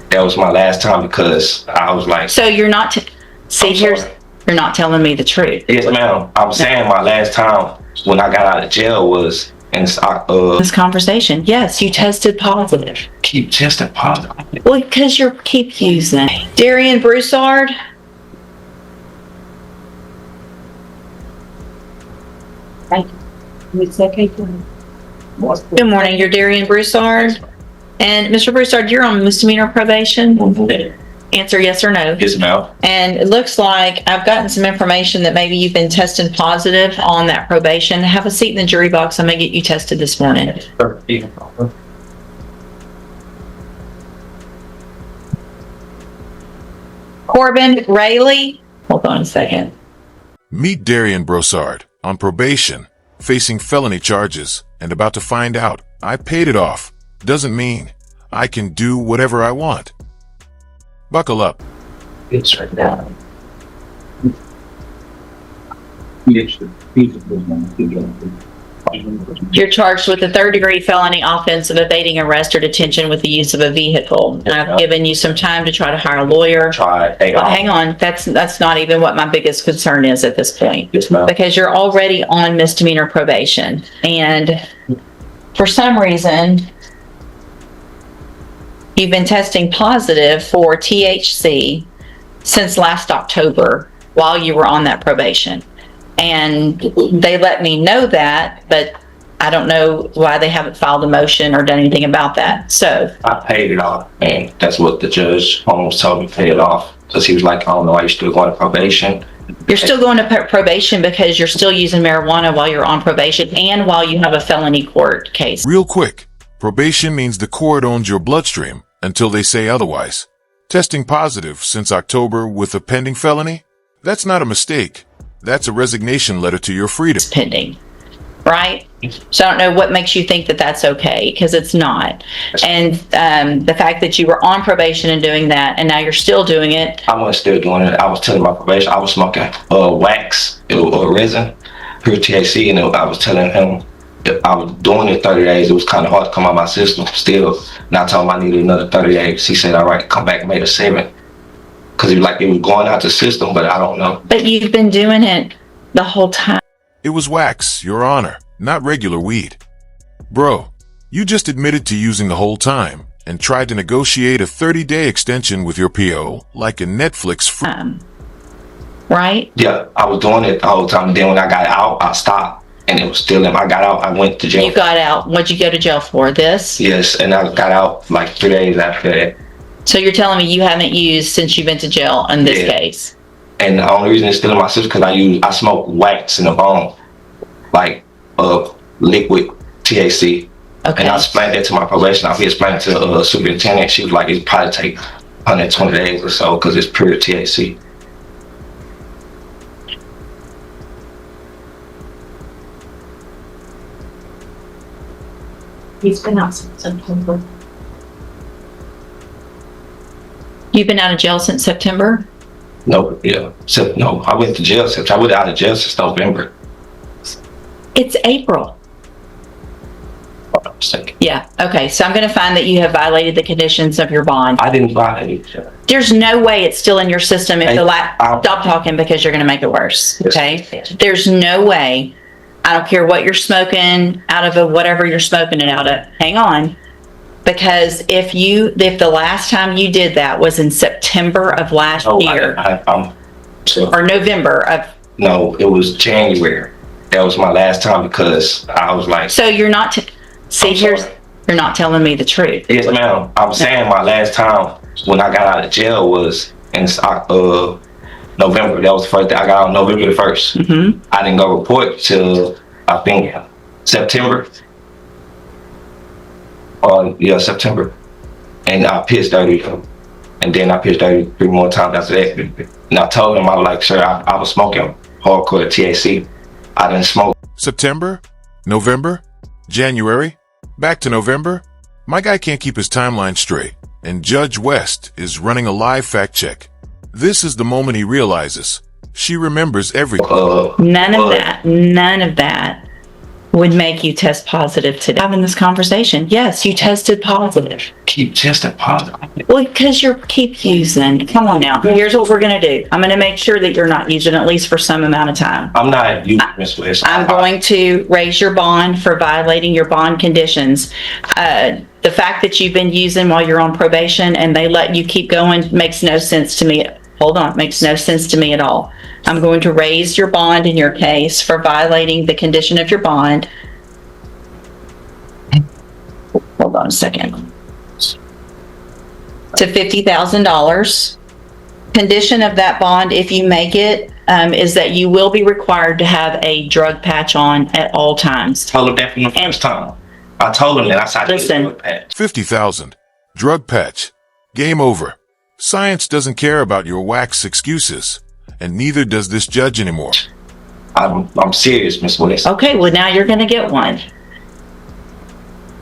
That was my last time because I was like. So you're not, you're not telling me the truth. Yes, ma'am. I'm saying my last time when I got out of jail was in this conversation. Yes, you tested positive. Keep testing positive. Well, because you keep using Darian Broussard. Thank you. Good morning. You're Darian Broussard. And Mr. Broussard, you're on misdemeanor probation. Answer yes or no. Yes, ma'am. And it looks like I've gotten some information that maybe you've been tested positive on that probation. Have a seat in the jury box. I'm going to get you tested this morning. Corbin Rayleigh. Hold on a second. Meet Darian Broussard, on probation, facing felony charges, and about to find out I paid it off. Doesn't mean I can do whatever I want. Buckle up. It's right now. You're charged with a third-degree felony offense of evading arrest or detention with the use of a vehicle. And I've given you some time to try to hire a lawyer. Hang on. That's not even what my biggest concern is at this point. Yes, ma'am. Because you're already on misdemeanor probation. And for some reason, you've been testing positive for THC since last October while you were on that probation. And they let me know that, but I don't know why they haven't filed a motion or done anything about that. So I paid it off, and that's what the judge almost told me to pay it off. Because he was like, I don't know why you're still going to probation. you're still going to probation because you're still using marijuana while you're on probation and while you have a felony court case. Real quick, probation means the court owns your bloodstream until they say otherwise. Testing positive since October with a pending felony? That's not a mistake. That's a resignation letter to your freedom. It's pending, right? So I don't know what makes you think that that's okay, because it's not. And the fact that you were on probation and doing that, and now you're still doing it. I was still doing it. I was telling my probation, I was smoking wax or resin, pure THC, and I was telling him that I was doing it 30 days. It was kind of hard to come out of my system still. And I told him I needed another 30 days. He said, all right, come back May the 7th. Because he was like, it was going out the system, but I don't know. But you've been doing it the whole time. It was wax, Your Honor, not regular weed. Bro, you just admitted to using the whole time and tried to negotiate a 30-day extension with your PO like a Netflix right? Yeah, I was doing it the whole time. Then when I got out, I stopped. And it was still in. I got out, I went to jail. You got out. What'd you go to jail for? This? Yes, and I got out like 3 days after that. So you're telling me you haven't used since you've been to jail in this case? And the only reason it's still in my system because I smoke wax in the bone, like liquid THC. Okay. And I explained that to my probation officer. He explained to the superintendent. She was like, it'd probably take 120 days or so because it's pure THC. He's been out since September. You've been out of jail since September? No, yeah. No, I went to jail since I went out of jail since November. It's April. I'm mistaken. Yeah. Okay. So I'm going to find that you have violated the conditions of your bond. I didn't violate it. There's no way it's still in your system if I'll stop talking because you're going to make it worse. Yes. Okay. There's no way. I don't care what you're smoking out of whatever you're smoking it out of. Hang on. Because if the last time you did that was in September of last year, or November of. No, it was January. That was my last time because I was like. So you're not, you're not telling me the truth. Yes, ma'am. I'm saying my last time when I got out of jail was in November. That was the first day I got out on November the 1st. Mm-hmm. I didn't go report till I think September. September. And I pitched 30. And then I pitched 30 3 more times after that. And I told him, I was like, sir, I was smoking hardcore THC. I didn't smoke. September, November, January, back to November. My guy can't keep his timeline straight, and Judge West is running a live fact check. This is the moment he realizes she remembers everything. None of that would make you test positive today. Having this conversation, yes, you tested positive. Keep testing positive. Well, because you keep using. Come on now. Here's what we're going to do. I'm going to make sure that you're not using at least for some amount of time. I'm not using Miss West. I'm going to raise your bond for violating your bond conditions. The fact that you've been using while you're on probation and they let you keep going makes no sense to me. Hold on, makes no sense to me at all. I'm going to raise your bond in your case for violating the condition of your bond. Hold on a second. To $50,000. Condition of that bond, if you make it, is that you will be required to have a drug patch on at all times. I told him that from the first time. I told him that. I said, Listen. $50,000. Drug patch. Game over. Science doesn't care about your wax excuses, and neither does this judge anymore. I'm serious, Miss West. Okay, well now you're going to get one.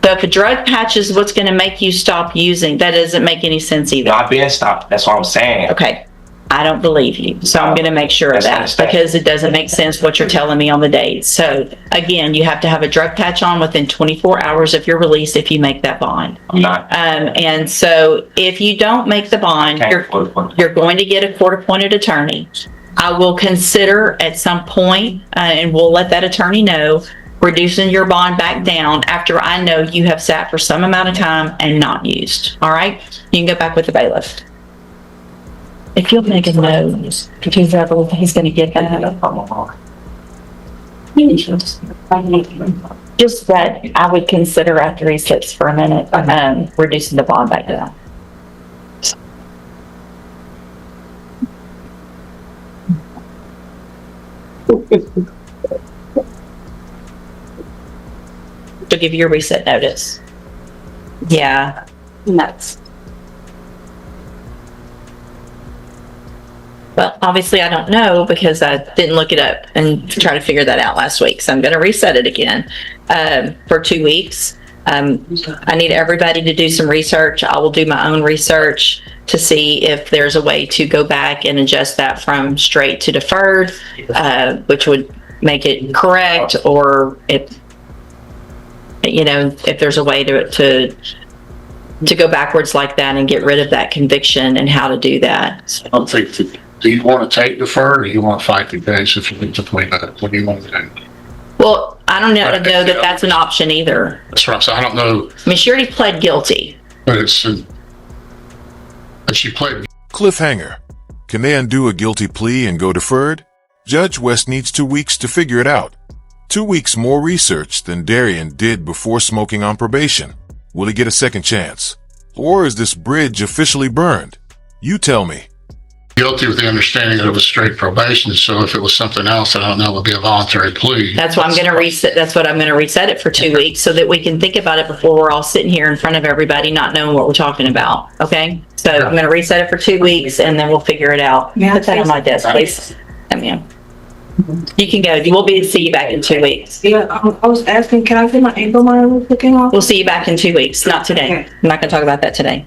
So if a drug patch is what's going to make you stop using, that doesn't make any sense either. I've been stopped. That's what I'm saying. Okay, I don't believe you, so I'm going to make sure of That's that understandable. because it doesn't make sense what you're telling me on the date. So again, you have to have a drug patch on within 24 hours of your release if you make that bond. I'm not. And so if you don't make the bond, you're going to get a court-appointed attorney. I will consider at some point, and we'll let that attorney know, reducing your bond back down after I know you have sat for some amount of time and not used. All right? You can go back with the bailiff. If you'll make a note, he's going to get that. Just that I would consider after he sits for a minute, reducing the bond back down. To give you a reset notice. Yeah, nuts. Well, obviously I don't know because I didn't look it up and try to figure that out last week. So I'm going to reset it again for 2 weeks. I need everybody to do some research. I will do my own research to see if there's a way to go back and adjust that from straight to deferred, which would make it correct, or if there's a way to go backwards like that and get rid of that conviction and how to do that. I don't think do you want to take deferred or do you want to fight the case if you need to play that? What do you want to do? Well, I don't know that that's an option either. That's what I'm saying. I don't know, I mean, she already pled guilty. but but she played. Cliffhanger. Can they undo a guilty plea and go deferred? Judge West needs 2 weeks to figure it out. 2 weeks more research than Darian did before smoking on probation. Will he get a second chance? Or is this bridge officially burned? You tell me. Guilty with the understanding that it was straight probation, so if it was something else, I don't know, it would be a voluntary plea. That's why I'm going to reset. That's what I'm going to reset it for 2 weeks so that we can think about it before we're all sitting here in front of everybody, not knowing what we're talking about. Okay. So I'm going to reset it for 2 weeks and then we'll figure it out. Put that on my desk, please. Come in. You can go. We'll see you back in 2 weeks. Yeah, I was asking, can I get my ankle monitor looking off? We'll see you back in 2 weeks. Not today. Okay. I'm not going to talk about that today.